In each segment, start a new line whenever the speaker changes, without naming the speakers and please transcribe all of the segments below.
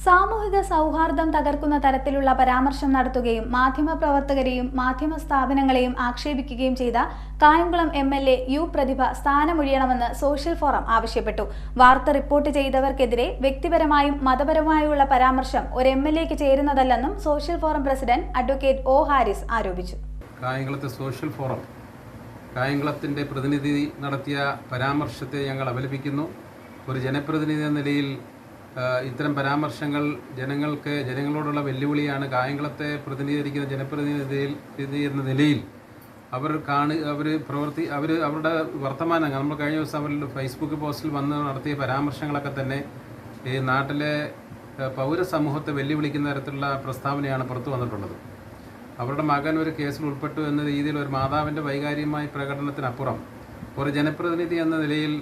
സാമൂഹിക സൗഹാർദ്ദം തകർക്കുന്ന തരത്തിലുള്ള പരാമർശം നടത്തുകയും മാധ്യമപ്രവർത്തകരെയും മാധ്യമ സ്ഥാപനങ്ങളെയും ആക്ഷേപിക്കുകയും ചെയ്ത കായംകുളം എംഎൽഎ യു പ്രതിഭ സ്ഥാനമൊഴിയണമെന്ന് സോഷ്യൽ ഫോറം ആവശ്യപ്പെട്ടു. വാർത്ത റിപ്പോർട്ട് ചെയ്തവർക്കെതിരെ വ്യക്തിപരമായും മതപരമായുള്ള പരാമർശം ഒരു എംഎൽഎക്ക് ചേരുന്നതല്ലെന്നും social forum president advocate O Haris ആരോപിച്ചു.
കായംകുളത്തെ സോഷ്യൽ ഫോറം കായംകുളത്തിൻ്റെ പ്രതിനിധി നടത്തിയ പരാമർശത്തെ ഞങ്ങൾ അപലപിക്കുന്നു. ഒരു ജനപ്രതിനിധി എന്ന നിലയിൽ ഇത്തരം പരാമർശങ്ങൾ ജനങ്ങളോടുള്ള വെല്ലുവിളിയാണ്. കായംകുളത്തെ പ്രതിനിധീകരിക്കുന്ന ജനപ്രതിനിധി എന്ന നിലയിൽ അവരുടെ വർത്തമാനങ്ങൾ നമ്മൾ കഴിഞ്ഞ ദിവസം അവരുടെ ഫേസ്ബുക്ക് പോസ്റ്റിൽ വന്ന് നടത്തിയ പരാമർശങ്ങളൊക്കെ തന്നെ ഈ നാട്ടിലെ പൗരസമൂഹത്തെ വെല്ലുവിളിക്കുന്ന തരത്തിലുള്ള പ്രസ്താവനയാണ് പുറത്തു വന്നിട്ടുള്ളത്. അവരുടെ മകൻ ഒരു കേസിൽ ഉൾപ്പെട്ടു എന്ന രീതിയിൽ ഒരു മാതാവിൻ്റെ വൈകാരികമായ പ്രകടനത്തിനപ്പുറം ഒരു ജനപ്രതിനിധി എന്ന നിലയിൽ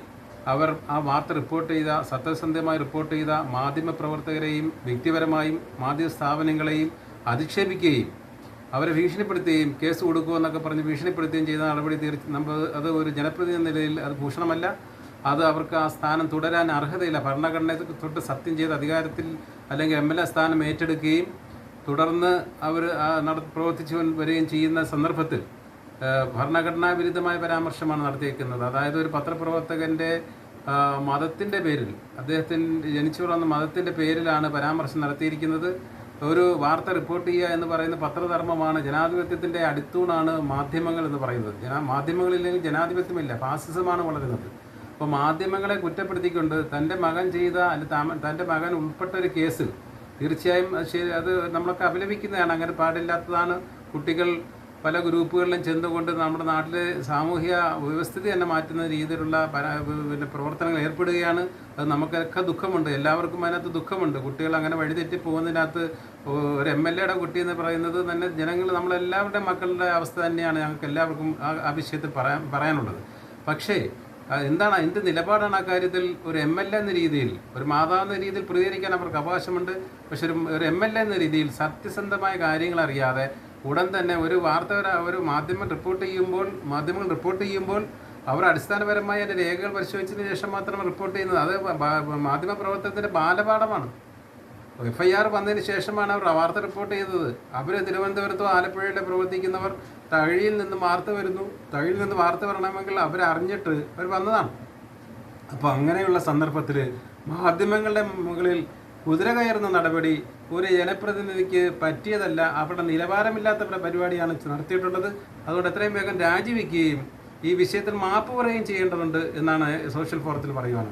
അവർ ആ വാർത്ത റിപ്പോർട്ട് ചെയ്ത സത്യസന്ധമായി റിപ്പോർട്ട് ചെയ്ത മാധ്യമപ്രവർത്തകരെയും വ്യക്തിപരമായും മാധ്യമ സ്ഥാപനങ്ങളെയും അധിക്ഷേപിക്കുകയും അവരെ ഭീഷണിപ്പെടുത്തുകയും കേസ് കൊടുക്കുമെന്നൊക്കെ പറഞ്ഞ് ഭീഷണിപ്പെടുത്തുകയും ചെയ്ത നടപടി അത് ഒരു ജനപ്രതിനിധി എന്ന നിലയിൽ അത് ഭൂഷണമല്ല. അത് അവർക്ക് ആ സ്ഥാനം തുടരാൻ അർഹതയില്ല. ഭരണഘടനയെ തൊട്ട് സത്യം ചെയ്ത് അധികാരത്തിൽ അല്ലെങ്കിൽ എംഎൽഎ സ്ഥാനം ഏറ്റെടുക്കുകയും തുടർന്ന് അവർ പ്രവർത്തിച്ചു വരികയും ചെയ്യുന്ന സന്ദർഭത്തിൽ ഭരണഘടനാ വിരുദ്ധമായ പരാമർശമാണ് നടത്തിയിരിക്കുന്നത്. അതായത് ഒരു പത്രപ്രവർത്തകൻ്റെ മതത്തിൻ്റെ പേരിൽ, അദ്ദേഹത്തിന് ജനിച്ചു വളർന്ന മതത്തിൻ്റെ പേരിലാണ് പരാമർശം നടത്തിയിരിക്കുന്നത്. ഒരു വാർത്ത റിപ്പോർട്ട് ചെയ്യുക എന്ന് പറയുന്ന പത്രധർമ്മമാണ്. ജനാധിപത്യത്തിൻ്റെ അടിത്തൂണാണ് മാധ്യമങ്ങൾ എന്ന് പറയുന്നത്. മാധ്യമങ്ങളില്ലെങ്കിൽ ജനാധിപത്യമില്ല, ഫാസിസമാണ് വളരുന്നത്. അപ്പോൾ മാധ്യമങ്ങളെ കുറ്റപ്പെടുത്തിക്കൊണ്ട് തൻ്റെ മകൻ ചെയ്ത തൻ്റെ മകൻ ഉൾപ്പെട്ട ഒരു കേസ് തീർച്ചയായും അത് നമ്മളൊക്കെ അപലപിക്കുന്നതാണ്. അങ്ങനെ പാടില്ലാത്തതാണ്. കുട്ടികൾ പല ഗ്രൂപ്പുകളിലും ചെന്നുകൊണ്ട് നമ്മുടെ നാട്ടിലെ സാമൂഹ്യ വ്യവസ്ഥിതി തന്നെ മാറ്റുന്ന രീതിയിലുള്ള പ്രവർത്തനങ്ങൾ ഏർപ്പെടുകയാണ്. അത് നമുക്കൊക്കെ ദുഃഖമുണ്ട്, എല്ലാവർക്കും അതിനകത്ത് ദുഃഖമുണ്ട്. കുട്ടികൾ അങ്ങനെ വഴിതെറ്റി പോകുന്നതിനകത്ത് ഒരു എംഎൽഎയുടെ കുട്ടി എന്ന് പറയുന്നത് തന്നെ ജനങ്ങൾ നമ്മളെല്ലാവരുടെയും മക്കളുടെ അവസ്ഥ തന്നെയാണ് ഞങ്ങൾക്ക് എല്ലാവർക്കും ആ വിഷയത്തിൽ പറയാനുള്ളത്. പക്ഷേ എന്ത് നിലപാടാണ് ആ കാര്യത്തിൽ? ഒരു എംഎൽഎ എന്ന രീതിയിൽ, ഒരു മാതാവ് എന്ന രീതിയിൽ പ്രതികരിക്കാൻ അവർക്ക് അവകാശമുണ്ട്. പക്ഷെ ഒരു എംഎൽഎ എന്ന രീതിയിൽ സത്യസന്ധമായ കാര്യങ്ങൾ അറിയാതെ ഉടൻ തന്നെ ഒരു മാധ്യമങ്ങൾ റിപ്പോർട്ട് ചെയ്യുമ്പോൾ അവർ അടിസ്ഥാനപരമായി അതിൻ്റെ രേഖകൾ പരിശോധിച്ചതിന് ശേഷം മാത്രം റിപ്പോർട്ട് ചെയ്യുന്നത്. അത് മാധ്യമപ്രവർത്തനത്തിൻ്റെ ബാലപാഠമാണ്. FIR വന്നതിന് ശേഷമാണ് അവർ വാർത്ത റിപ്പോർട്ട് ചെയ്തത്. അവർ തിരുവനന്തപുരത്തോ ആലപ്പുഴയിലോ പ്രവർത്തിക്കുന്നവർ തഴിയിൽ നിന്ന് വാർത്ത വരണമെങ്കിൽ അവരറിഞ്ഞിട്ട് അവർ വന്നതാണ്. അപ്പോൾ അങ്ങനെയുള്ള സന്ദർഭത്തിൽ മാധ്യമങ്ങളുടെ മുകളിൽ കുതിര കയറുന്ന നടപടി ഒരു ജനപ്രതിനിധിക്ക് പറ്റിയതല്ല. അവരുടെ നിലവാരമില്ലാത്ത പരിപാടിയാണ് നടത്തിയിട്ടുള്ളത്. അതുകൊണ്ട് എത്രയും വേഗം രാജിവെക്കുകയും ഈ വിഷയത്തിൽ മാപ്പ് പറയുകയും ചെയ്യേണ്ടതുണ്ട് എന്നാണ് സോഷ്യൽ ഫോറത്തിൽ പറയുവാനുള്ളത്.